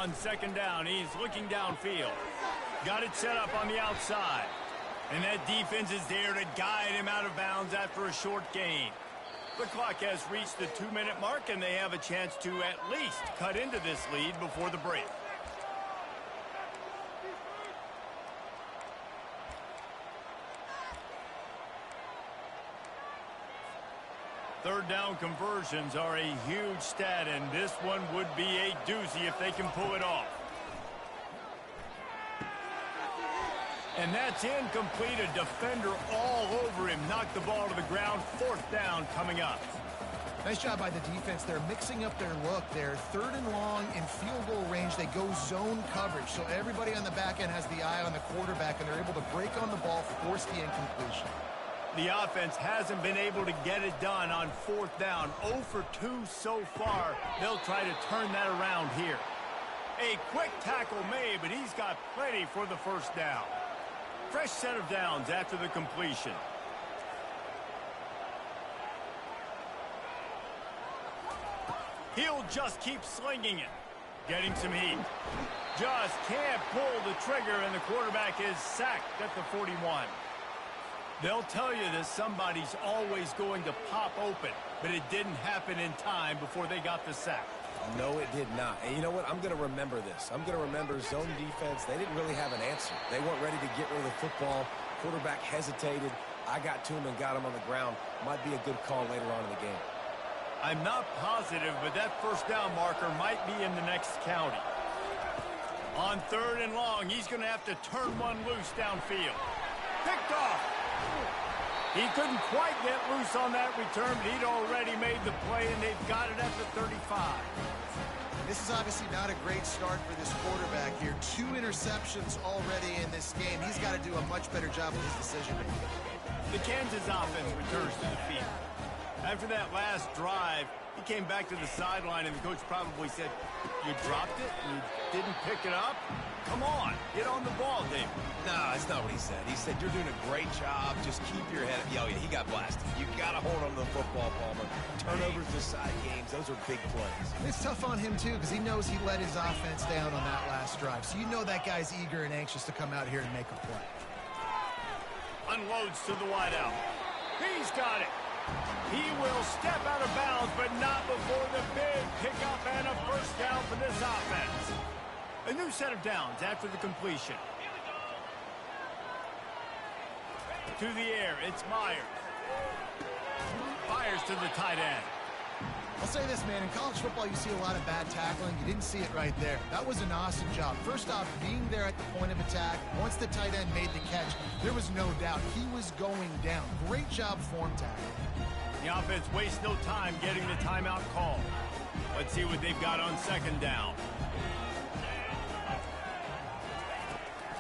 On second down, he's looking downfield. Got it set up on the outside. And that defense is there to guide him out of bounds after a short gain. The clock has reached the 2-minute mark, and they have a chance to at least cut into this lead before the break. Third down conversions are a huge stat, and this one would be a doozy if they can pull it off. And that's incomplete. A defender all over him. Knocked the ball to the ground. Fourth down coming up. Nice job by the defense. They're mixing up their look. They're third and long in field goal range. They go zone coverage. So everybody on the back end has the eye on the quarterback, and they're able to break on the ball, force the incompletion. The offense hasn't been able to get it done on fourth down. 0 for 2 so far. They'll try to turn that around here. A quick tackle made, but he's got plenty for the first down. Fresh set of downs after the completion. He'll just keep slinging it. Getting some heat. Just can't pull the trigger, and the quarterback is sacked at the 41. They'll tell you that somebody's always going to pop open, but it didn't happen in time before they got the sack. No, it did not. And you know what? I'm going to remember this. I'm going to remember zone defense. They didn't really have an answer. They weren't ready to get rid of the football. Quarterback hesitated. I got to him and got him on the ground. Might be a good call later on in the game. I'm not positive, but that first down marker might be in the next county. On third and long, he's going to have to turn one loose downfield. Picked off. He couldn't quite get loose on that return, but he'd already made the play, and they've got it at the 35. This is obviously not a great start for this quarterback here. 2 interceptions already in this game. He's got to do a much better job with his decision-making. The Kansas offense returns to the field. After that last drive, he came back to the sideline, and the coach probably said, "You dropped it? You didn't pick it up? Come on, get on the ball, David." No, that's not what he said. He said, "You're doing a great job. Just keep your head up." Oh, yeah, he got blasted. You got to hold on to the football, Palmer. Turnovers decide games. Those are big plays. It's tough on him, too, because he knows he let his offense down on that last drive. So you know that guy's eager and anxious to come out here and make a play. Unloads to the wideout. He's got it. He will step out of bounds, but not before the big pickup and a first down for this offense. A new set of downs after the completion. To the air, it's Myers. Myers to the tight end. I'll say this, man. In college football, you see a lot of bad tackling. You didn't see it right there. That was an awesome job. First off, being there at the point of attack. Once the tight end made the catch, there was no doubt he was going down. Great job form tackling. The offense wastes no time getting the timeout call. Let's see what they've got on second down.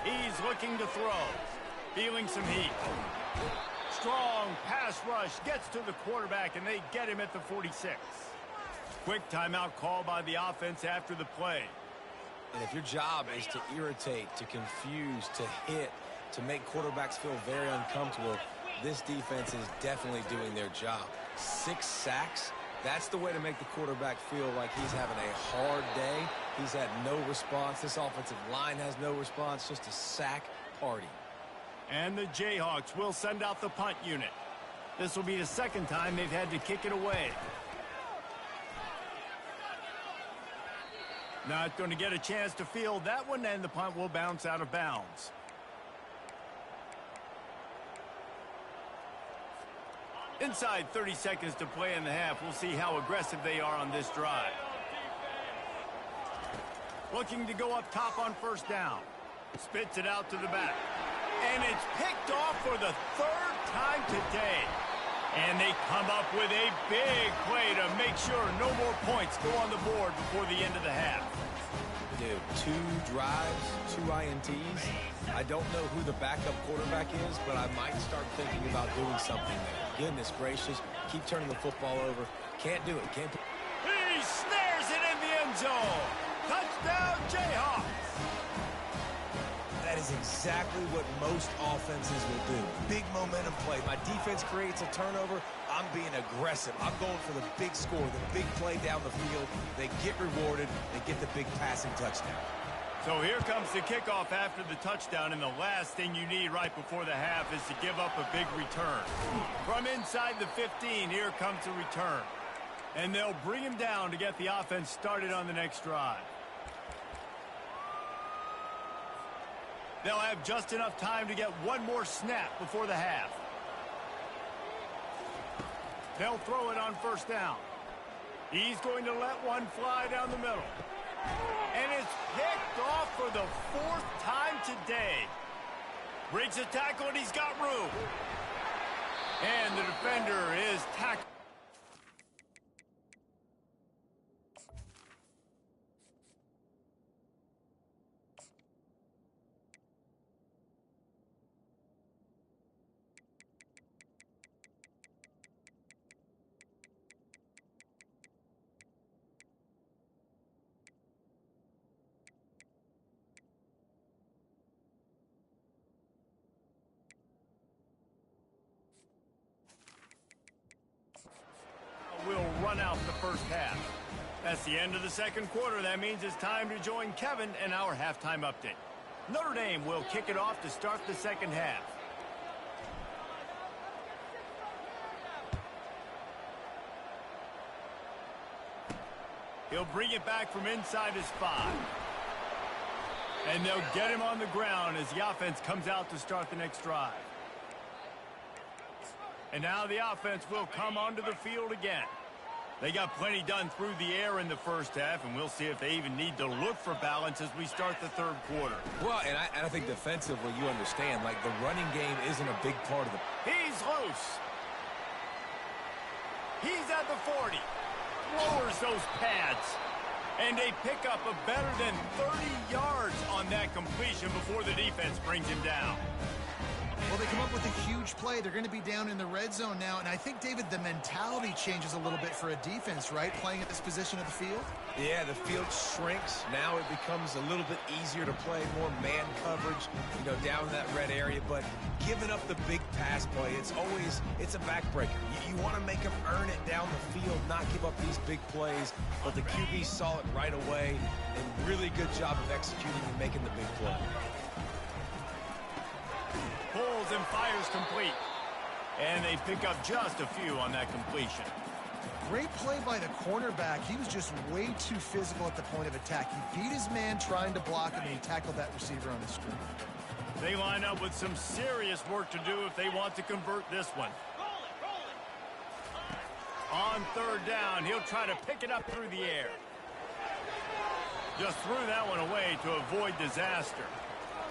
He's looking to throw. Feeling some heat. Strong pass rush gets to the quarterback, and they get him at the 46. Quick timeout call by the offense after the play. And if your job is to irritate, to confuse, to hit, to make quarterbacks feel very uncomfortable, this defense is definitely doing their job. 6 sacks, that's the way to make the quarterback feel like he's having a hard day. He's had no response. This offensive line has no response, just a sack party. And the Jayhawks will send out the punt unit. This will be the second time they've had to kick it away. Not going to get a chance to field that one, and the punt will bounce out of bounds. Inside 30 seconds to play in the half. We'll see how aggressive they are on this drive. Looking to go up top on first down. Spits it out to the back. And it's picked off for the 3rd time today. And they come up with a big play to make sure no more points go on the board before the end of the half. Dude, 2 drives, 2 INTs. I don't know who the backup quarterback is, but I might start thinking about doing something there. Goodness gracious, keep turning the football over. Can't do it. Can't. He snares it in the end zone. Touchdown, Jayhawks. That is exactly what most offenses will do. Big momentum play. My defense creates a turnover. I'm being aggressive. I'm going for the big score, the big play down the field. They get rewarded. They get the big passing touchdown. So here comes the kickoff after the touchdown, and the last thing you need right before the half is to give up a big return. From inside the 15, here comes the return. And they'll bring him down to get the offense started on the next drive. They'll have just enough time to get one more snap before the half. They'll throw it on first down. He's going to let one fly down the middle. And it's picked off for the 4th time today. Breaks a tackle, and he's got room. And the defender is tackled. Will run out the first half. That's the end of the second quarter. That means it's time to join Kevin in our halftime update. Notre Dame will kick it off to start the second half. He'll bring it back from inside his 5. And they'll get him on the ground as the offense comes out to start the next drive. And now the offense will come onto the field again. They got plenty done through the air in the first half, and we'll see if they even need to look for balance as we start the third quarter. Well, and I think defensively, you understand, like, the running game isn't a big part of the... He's loose. He's at the 40. Lowers those pads. And they pick up a better than 30 yards on that completion before the defense brings him down. Well, they come up with a huge play. They're going to be down in the red zone now. And I think, David, the mentality changes a little bit for a defense, right? Playing at this position of the field? Yeah, the field shrinks. Now it becomes a little bit easier to play, more man coverage, down in that red area. But giving up the big pass play, it's a backbreaker. You want to make them earn it down the field, not give up these big plays. But the QB saw it right away, and really good job of executing and making the big play. Pulls and fires complete. And they pick up just a few on that completion. Great play by the cornerback. He was just way too physical at the point of attack. He beat his man trying to block him, and he tackled that receiver on the screen. They line up with some serious work to do if they want to convert this one. On third down, he'll try to pick it up through the air. Just threw that one away to avoid disaster.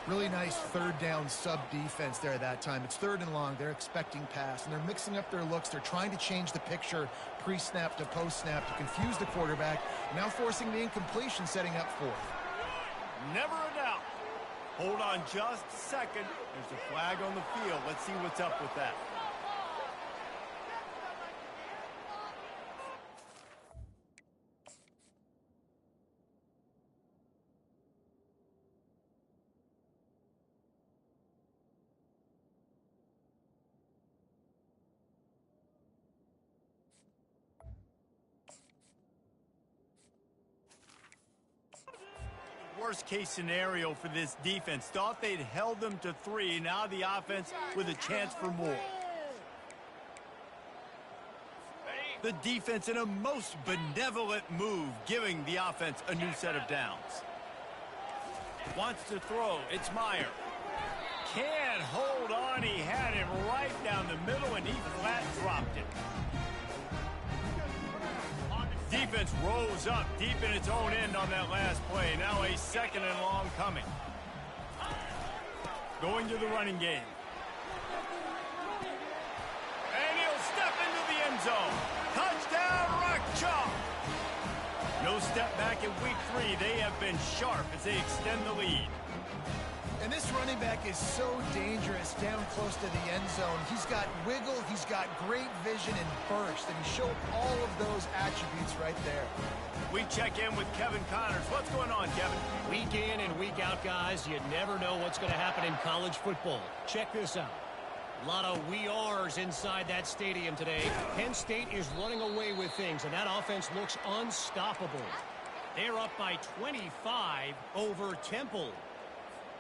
Really nice third down sub defense there that time. It's 3rd and long. They're expecting pass, and they're mixing up their looks. They're trying to change the picture pre-snap to post-snap to confuse the quarterback, now forcing the incompletion, setting up 4th. Never a doubt. Hold on just a second. There's a flag on the field. Let's see what's up with that. Worst case scenario for this defense. Thought they'd held them to 3. Now the offense with a chance for more. The defense in a most benevolent move, giving the offense a new set of downs. Wants to throw. It's Meyer. Can't hold on. He had him right down the middle, and he flat dropped it. Defense rose up deep in its own end on that last play. Now a 2nd and long coming. Going to the running game. And he'll step into the end zone. Touchdown, Rock Chalk. No step back in week 3. They have been sharp as they extend the lead. And this running back is so dangerous down close to the end zone. He's got wiggle, he's got great vision and burst, and he showed all of those attributes right there. We check in with Kevin Connors. What's going on, Kevin? Week in and week out, guys, you never know what's going to happen in college football. Check this out. A lot of we are's inside that stadium today. Penn State is running away with things, and that offense looks unstoppable. They're up by 25 over Temple.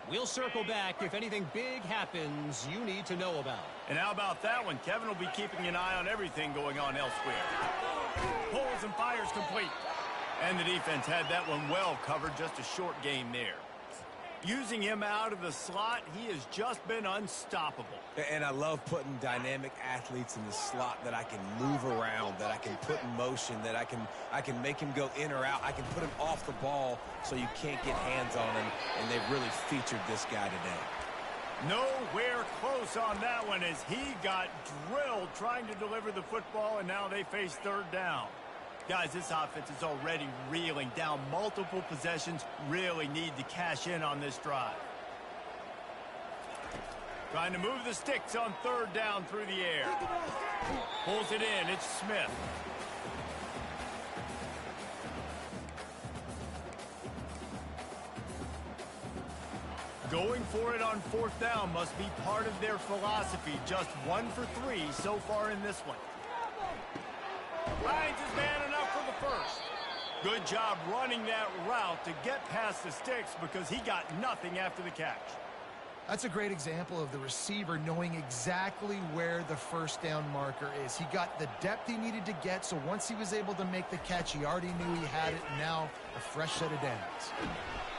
We'll circle back if anything big happens you need to know about. And how about that one? Kevin will be keeping an eye on everything going on elsewhere. Pulls and fires complete. And the defense had that one well covered, just a short game there. Using him out of the slot, he has just been unstoppable. And I love putting dynamic athletes in the slot that I can move around, that I can put in motion, that I can make him go in or out. I can put him off the ball so you can't get hands on him, and they've really featured this guy today. Nowhere close on that one as he got drilled trying to deliver the football, and now they face third down. Guys, this offense is already reeling down multiple possessions. Really need to cash in on this drive. Trying to move the sticks on third down through the air. Pulls it in. It's Smith. Going for it on fourth down must be part of their philosophy. Just 1 for 3 so far in this one. Finds his man enough for the first. Good job running that route to get past the sticks because he got nothing after the catch. That's a great example of the receiver knowing exactly where the first down marker is. He got the depth he needed to get, so once he was able to make the catch, he already knew he had it, and now a fresh set of downs.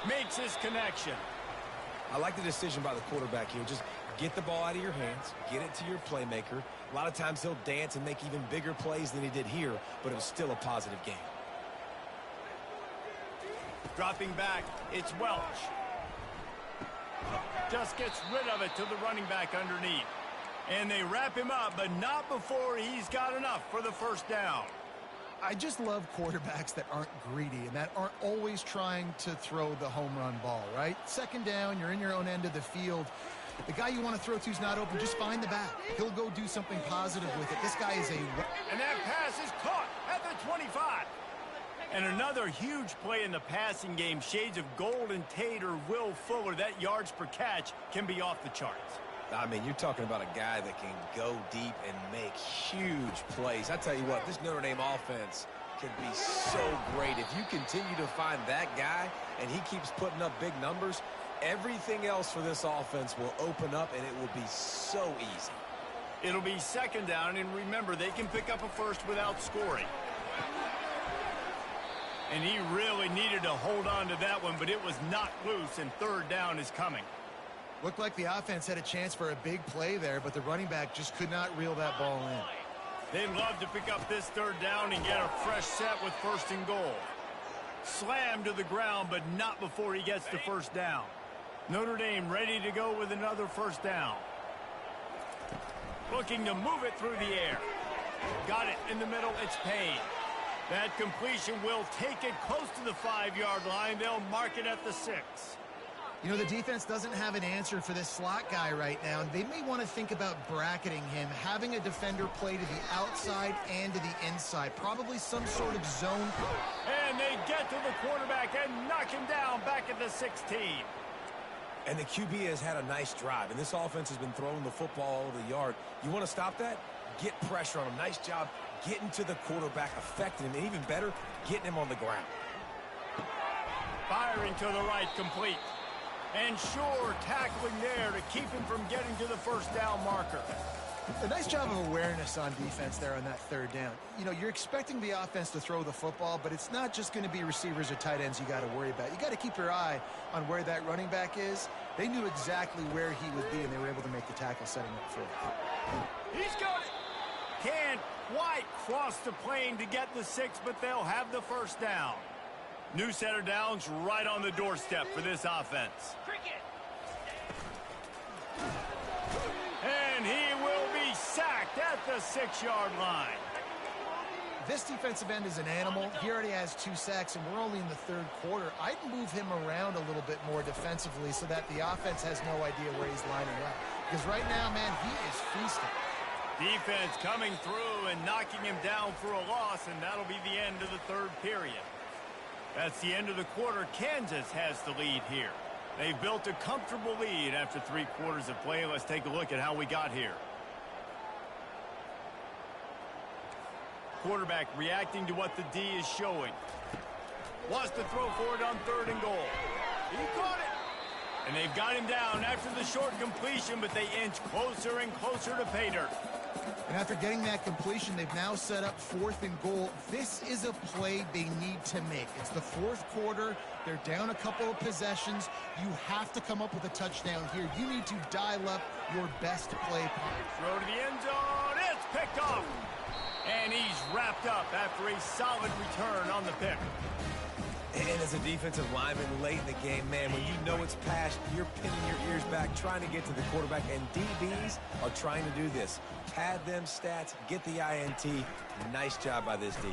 Makes his connection. I like the decision by the quarterback here. Just get the ball out of your hands, get it to your playmaker. A lot of times he'll dance and make even bigger plays than he did here, but it was still a positive game. Dropping back, it's Welch. Just gets rid of it to the running back underneath. And they wrap him up, but not before he's got enough for the first down. I just love quarterbacks that aren't greedy and that aren't always trying to throw the home run ball, right? Second down, you're in your own end of the field. The guy you want to throw to is not open. Just find the back. He'll go do something positive with it. This guy is a... And that pass is caught at the 25. And another huge play in the passing game. Shades of Golden Tate or Will Fuller. That yards per catch can be off the charts. I mean, you're talking about a guy that can go deep and make huge plays. I tell you what, this Notre Dame offense can be so great. If you continue to find that guy and he keeps putting up big numbers, everything else for this offense will open up and it will be so easy. It'll be second down, and remember, they can pick up a first without scoring. And he really needed to hold on to that one, but it was knocked loose, and third down is coming. Looked like the offense had a chance for a big play there, but the running back just could not reel that ball in. They'd love to pick up this third down and get a fresh set with first and goal. Slammed to the ground, but not before he gets the first down. Notre Dame ready to go with another first down. Looking to move it through the air. Got it in the middle. It's Payne. That completion will take it close to the 5-yard line. They'll mark it at the 6. You know, the defense doesn't have an answer for this slot guy right now. They may want to think about bracketing him, having a defender play to the outside and to the inside. Probably some sort of zone. And they get to the quarterback and knock him down back at the 16. And the QB has had a nice drive, and this offense has been throwing the football all over the yard. You want to stop that? Get pressure on him. Nice job getting to the quarterback, affecting him, and even better, getting him on the ground. Firing to the right, complete. And sure, tackling there to keep him from getting to the first down marker. A nice job of awareness on defense there on that third down. You know, you're expecting the offense to throw the football, but it's not just going to be receivers or tight ends you got to worry about. You got to keep your eye on where that running back is. They knew exactly where he would be, and they were able to make the tackle setting up for it. He's got it. Can't quite cross the plane to get the 6, but they'll have the first down. New set of downs right on the doorstep for this offense. And he will be sacked at the 6-yard line. This defensive end is an animal. He already has 2 sacks, and we're only in the third quarter. I'd move him around a little bit more defensively so that the offense has no idea where he's lining up. Because right now, man, he is feasting. Defense coming through and knocking him down for a loss, and that'll be the end of the third period. That's the end of the quarter. Kansas has the lead here. They've built a comfortable lead after 3 quarters of play. Let's take a look at how we got here. Quarterback reacting to what the D is showing. Wants to throw for it on 3rd and goal. He caught it. And they've got him down after the short completion, but they inch closer and closer to pay dirt. And after getting that completion, they've now set up 4th and goal. This is a play they need to make. It's the 4th quarter. They're down a couple of possessions. You have to come up with a touchdown here. You need to dial up your best play. Throw to the end zone. It's picked off. And he's wrapped up after a solid return on the pick. And as a defensive lineman late in the game, man, when you know it's passed, you're pinning your ears back, trying to get to the quarterback, and DBs are trying to do this. Pad them stats, get the INT. Nice job by this D.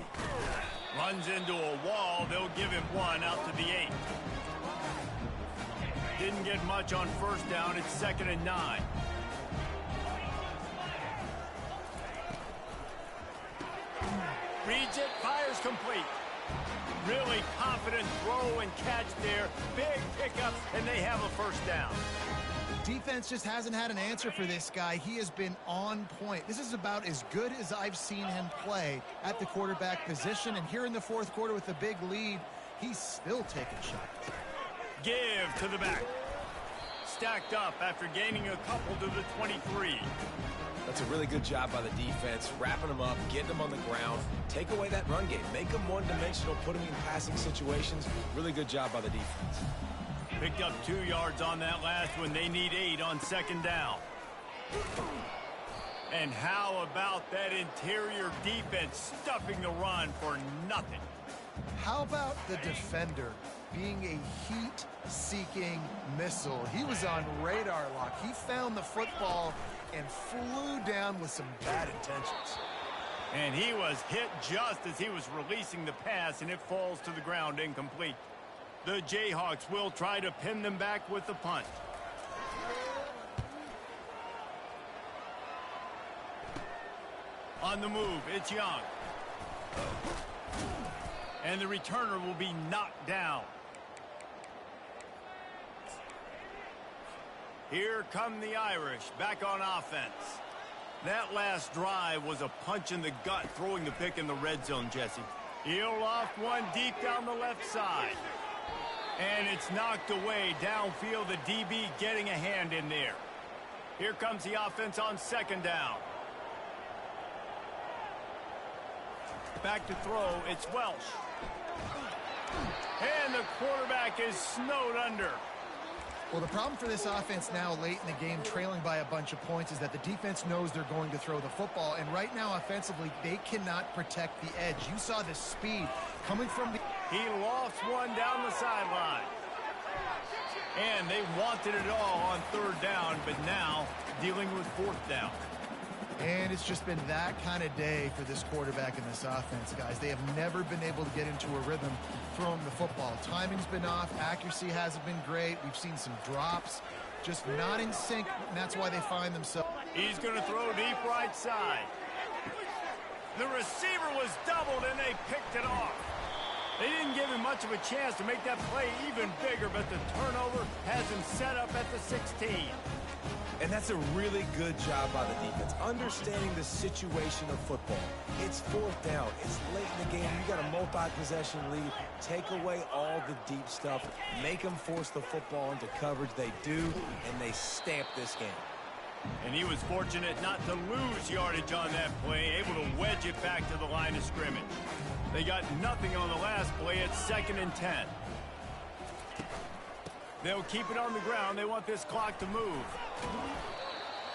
Runs into a wall. They'll give him 1 out to the 8. Didn't get much on 1st down. It's 2nd and 9. Reads it, fires complete. Really confident throw and catch there. Big pickup, and they have a 1st down. Defense just hasn't had an answer for this guy. He has been on point. This is about as good as I've seen him play at the quarterback position. And here in the 4th quarter with the big lead, he's still taking shots. Give to the back. Stacked up after gaining a couple to the 23. That's a really good job by the defense, wrapping them up, getting them on the ground. Take away that run game. Make them one-dimensional, put them in passing situations. Really good job by the defense. Picked up 2 yards on that last one. They need 8 on 2nd down. And how about that interior defense stuffing the run for nothing? How about the defender being a heat-seeking missile? He was on radar lock. He found the football and flew down with some bad intentions. And he was hit just as he was releasing the pass, and it falls to the ground incomplete. The Jayhawks will try to pin them back with the punt. On the move, it's Young. And the returner will be knocked down. Here come the Irish back on offense. That last drive was a punch in the gut, throwing the pick in the red zone, Jesse. He'll loft one deep down the left side. And it's knocked away downfield, the DB getting a hand in there. Here comes the offense on 2nd down. Back to throw, it's Welsh. And the quarterback is snowed under. Well, the problem for this offense now late in the game, trailing by a bunch of points, is that the defense knows they're going to throw the football. And right now, offensively, they cannot protect the edge. You saw the speed coming from the... He lofts one down the sideline. And they wanted it all on 3rd down, but now dealing with 4th down. And it's just been that kind of day for this quarterback and this offense, guys. They have never been able to get into a rhythm throwing the football. Timing's been off. Accuracy hasn't been great. We've seen some drops. Just not in sync, and that's why they find themselves. He's going to throw deep right side. The receiver was doubled, and they picked it off. They didn't give him much of a chance to make that play even bigger, but the turnover has him set up at the 16. And that's a really good job by the defense, understanding the situation of football. It's 4th down. It's late in the game. You got a multi-possession lead. Take away all the deep stuff. Make them force the football into coverage. They do, and they stamp this game. And he was fortunate not to lose yardage on that play, able to wedge it back to the line of scrimmage. They got nothing on the last play. It's 2nd and 10. They'll keep it on the ground. They want this clock to move.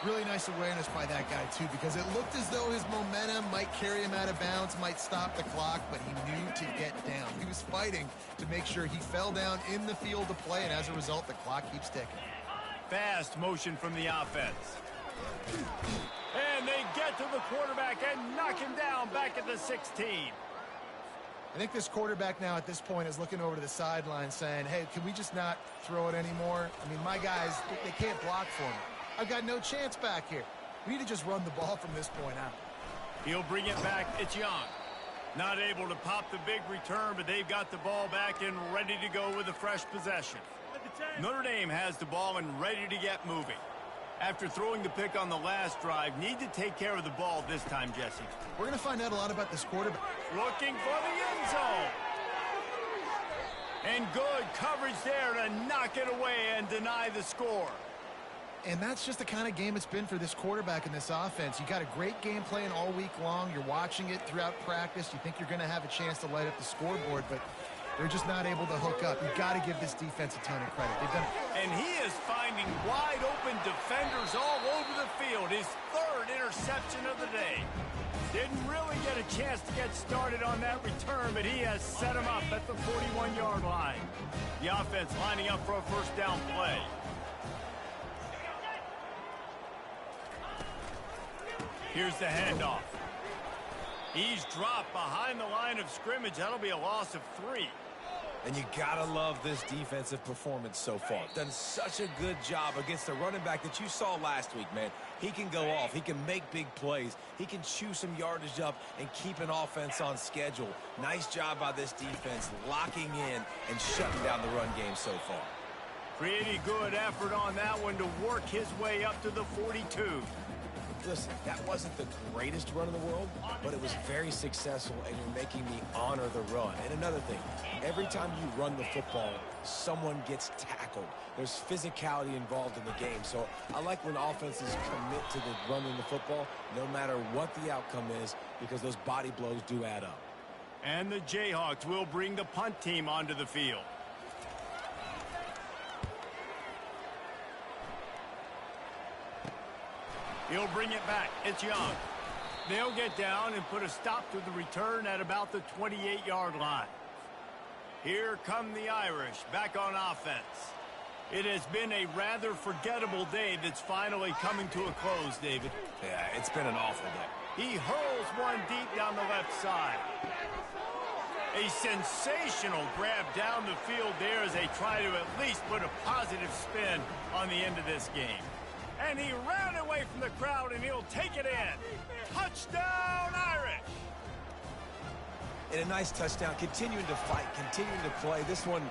Really nice awareness by that guy, too, because it looked as though his momentum might carry him out of bounds, might stop the clock, but he knew to get down. He was fighting to make sure he fell down in the field to play, and as a result, the clock keeps ticking. Fast motion from the offense. And they get to the quarterback and knock him down back at the 16. I think this quarterback now at this point is looking over to the sideline saying, hey, can we just not throw it anymore? I mean, my guys, they can't block for me. I've got no chance back here. We need to just run the ball from this point out. He'll bring it back. It's Young. Not able to pop the big return, but they've got the ball back and ready to go with a fresh possession. Notre Dame has the ball and ready to get moving. After throwing the pick on the last drive, need to take care of the ball this time, Jesse. We're going to find out a lot about this quarterback. Looking for the end zone. And good coverage there to knock it away and deny the score. And that's just the kind of game it's been for this quarterback in this offense. You got a great game plan all week long. You're watching it throughout practice. You think you're going to have a chance to light up the scoreboard, but they're just not able to hook up. You've got to give this defense a ton of credit. They've done. And he is finding wide open defenders all over the field. His third interception of the day. Didn't really get a chance to get started on that return, but he has set him up at the 41-yard line. The offense lining up for a first down play. Here's the handoff. He's dropped behind the line of scrimmage. That'll be a loss of 3. And you gotta love this defensive performance so far. Done such a good job against the running back that you saw last week, man. He can go off. He can make big plays. He can chew some yardage up and keep an offense on schedule. Nice job by this defense locking in and shutting down the run game so far. Pretty good effort on that one to work his way up to the 42. Listen, that wasn't the greatest run in the world, but it was very successful, and you're making me honor the run. And another thing, every time you run the football, someone gets tackled. There's physicality involved in the game. So I like when offenses commit to the running the football, no matter what the outcome is, because those body blows do add up. And the Jayhawks will bring the punt team onto the field. He'll bring it back. It's Young. They'll get down and put a stop to the return at about the 28-yard line. Here come the Irish back on offense. It has been a rather forgettable day that's finally coming to a close, David. Yeah, it's been an awful day. He hurls one deep down the left side. A sensational grab down the field there as they try to at least put a positive spin on the end of this game. And he ran away from the crowd, and he'll take it in. Touchdown, Irish! And a nice touchdown, continuing to fight, continuing to play. This one,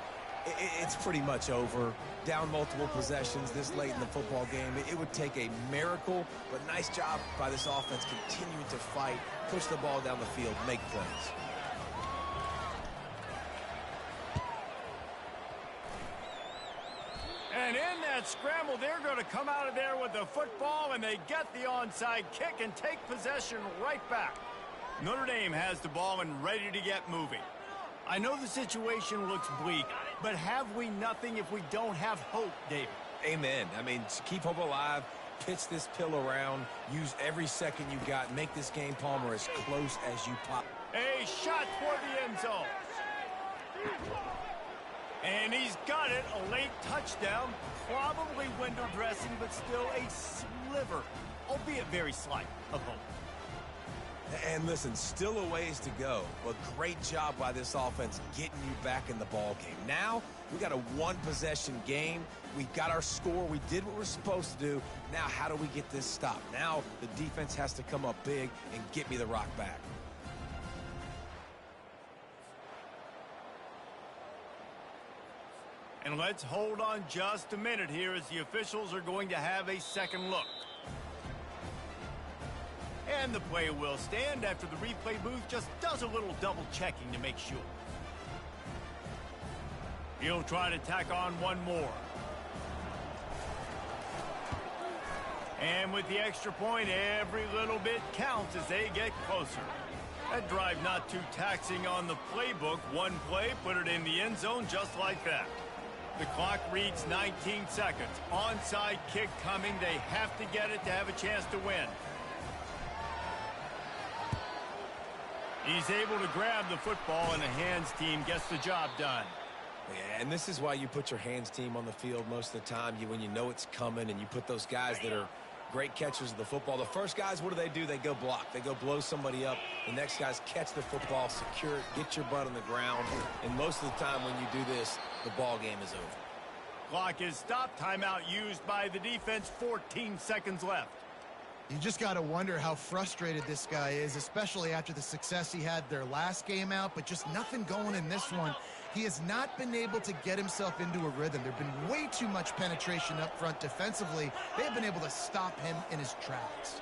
it's pretty much over. Down multiple possessions this late in the football game. It would take a miracle, but nice job by this offense continuing to fight, push the ball down the field, make plays. And in that scramble, they're going to come out of there with the football, and they get the onside kick and take possession right back. Notre Dame has the ball and ready to get moving. I know the situation looks bleak, but have we nothing if we don't have hope, David? Amen. I mean, keep hope alive, pitch this pill around, use every second you got, make this game, Palmer, as close as you pop. A shot toward the end zone. And he's got it, a late touchdown, probably window dressing, but still a sliver, albeit very slight, of hope. And listen, still a ways to go, but great job by this offense getting you back in the ball game. Now, we got a one-possession game. We got our score. We did what we're supposed to do. Now, how do we get this stopped? Now, the defense has to come up big and get me the rock back. And let's hold on just a minute here as the officials are going to have a second look. And the play will stand after the replay booth just does a little double checking to make sure. He'll try to tack on one more. And with the extra point, every little bit counts as they get closer. That drive not too taxing on the playbook. One play, put it in the end zone just like that. The clock reads 19 seconds. Onside kick coming. They have to get it to have a chance to win. He's able to grab the football, and the hands team gets the job done. Yeah, and this is why you put your hands team on the field most of the time. When you know it's coming, and you put those guys that are great catchers of the football. The first guys, what do? They go block. They go blow somebody up. The next guys catch the football, secure it, get your butt on the ground. And most of the time when you do this, the ball game is over. Clock is stopped. Timeout used by the defense. 14 seconds left. You just got to wonder how frustrated this guy is, especially after the success he had their last game out, but just nothing going in this one. He has not been able to get himself into a rhythm. There's been way too much penetration up front defensively. They have been able to stop him in his tracks.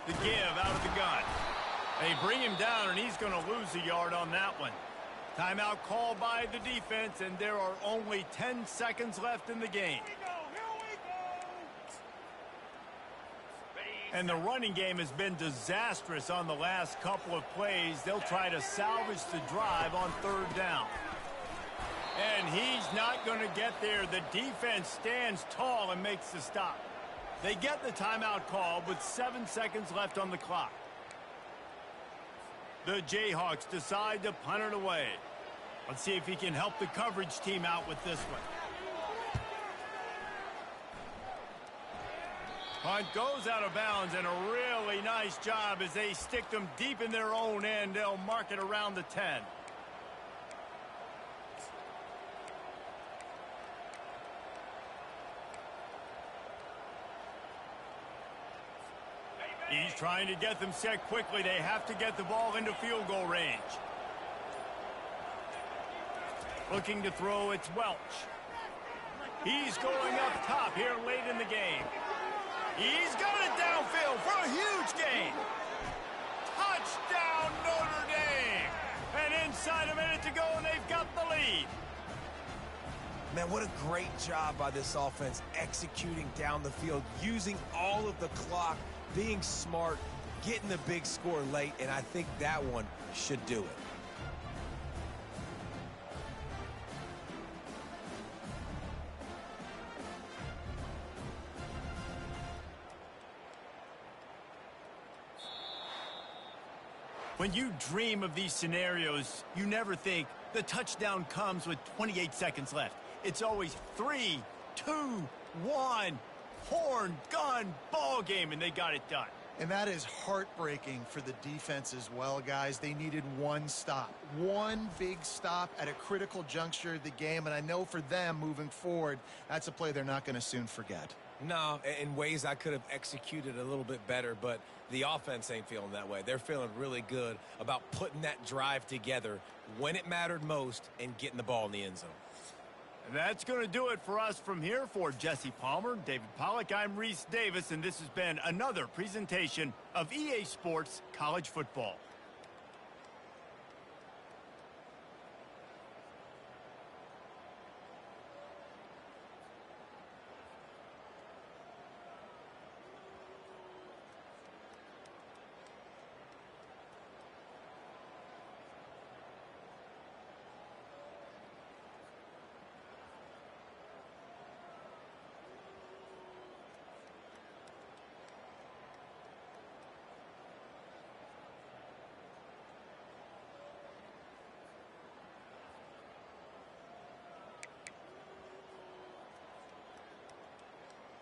The give out of the gun. They bring him down, and he's going to lose a yard on that one. Timeout called by the defense, and there are only 10 seconds left in the game. And the running game has been disastrous on the last couple of plays. They'll try to salvage the drive on third down. And he's not going to get there. The defense stands tall and makes the stop. They get the timeout call with 7 seconds left on the clock. The Jayhawks decide to punt it away. Let's see if he can help the coverage team out with this one. Punt goes out of bounds, and a really nice job as they stick them deep in their own end. They'll mark it around the 10. He's trying to get them set quickly. They have to get the ball into field goal range. Looking to throw, it's Welch. He's going up top here late in the game. He's got it downfield for a huge gain. Touchdown, Notre Dame. And inside a minute to go, and they've got the lead. Man, what a great job by this offense executing down the field, using all of the clock, being smart, getting the big score late, and I think that one should do it. When you dream of these scenarios, you never think the touchdown comes with 28 seconds left. It's always 3, 2, 1, horn, gun, ball game, and they got it done. And that is heartbreaking for the defense as well, guys. They needed one stop, one big stop at a critical juncture of the game, and I know for them moving forward, that's a play they're not going to soon forget. No, in ways I could have executed a little bit better, but the offense ain't feeling that way. They're feeling really good about putting that drive together when it mattered most and getting the ball in the end zone. And that's going to do it for us from here. For Jesse Palmer, David Pollack, I'm Reese Davis, and this has been another presentation of EA Sports College Football.